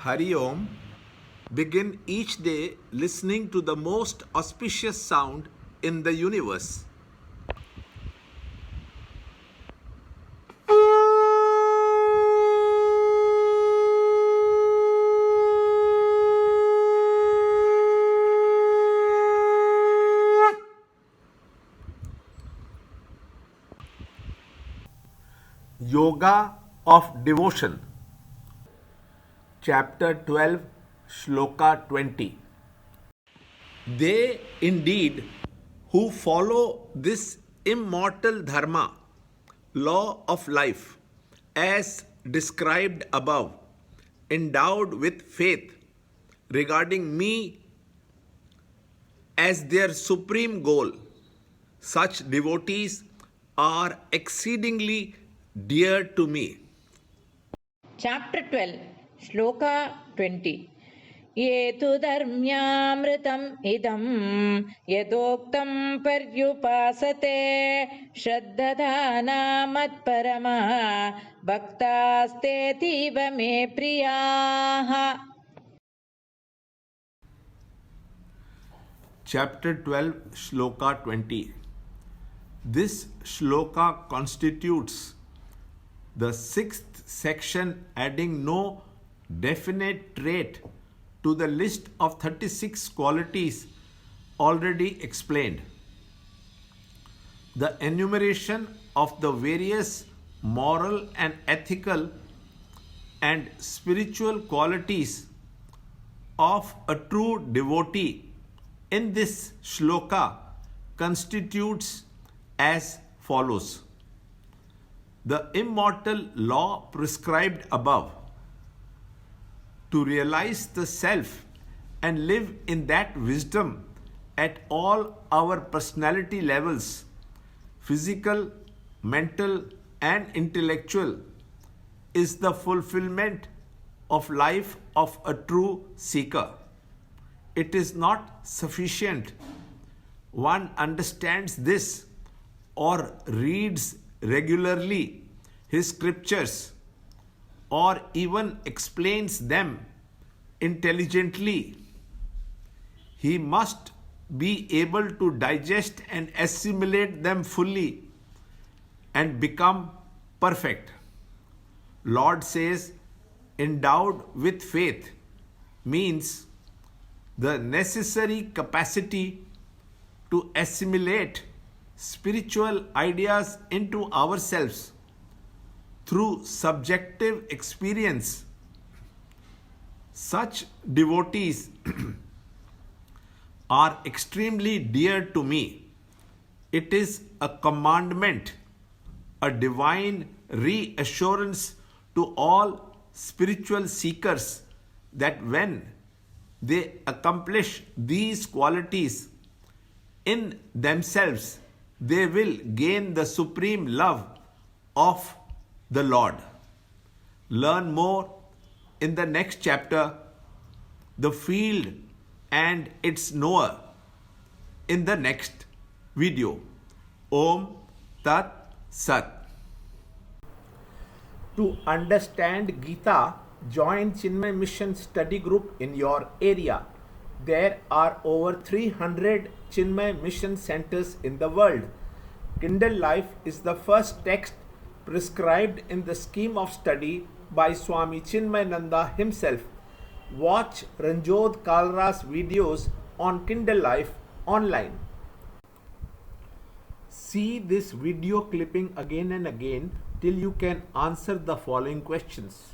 Hari Om. Begin each day listening to the most auspicious sound in the universe. Yoga of Devotion. Chapter 12, Shloka 20. They indeed who follow this immortal dharma, law of life, as described above, endowed with faith regarding me as their supreme goal, such devotees are exceedingly dear to me. Chapter 12, Shloka 20. ये तु धर्म्यामृतम् इदम् यदोक्तम् पर्युपासते श्रद्धधाना मत्परमः भक्तास्तेतीव मे प्रियाः. Chapter 12, Shloka 20. This shloka constitutes the sixth section, adding no definite trait to the list of 36 qualities already explained. The enumeration of the various moral and ethical and spiritual qualities of a true devotee in this shloka constitutes as follows. The immortal law prescribed above, to realize the self and live in that wisdom at all our personality levels, physical, mental, and intellectual, is the fulfillment of life of a true seeker. It is not sufficient one understands this or reads regularly his scriptures or even explains them intelligently. He must be able to digest and assimilate them fully and become perfect. Lord says, endowed with faith means the necessary capacity to assimilate spiritual ideas into ourselves through subjective experience. Such devotees are extremely dear to me. It is a commandment, a divine reassurance to all spiritual seekers that when they accomplish these qualities in themselves, they will gain the supreme love of the Lord. Learn more in the next chapter, the field and its knower, in the next video. Om Tat Sat. To understand Gita, join Chinmaya Mission study group in your area. There are over 300 Chinmaya Mission centers in the world. Kindle Life is the first text prescribed in the scheme of study by Swami Chinmayananda himself. Watch Ranjod Kalra's videos on Kindle Life online. See this video clipping again and again till you can answer the following questions.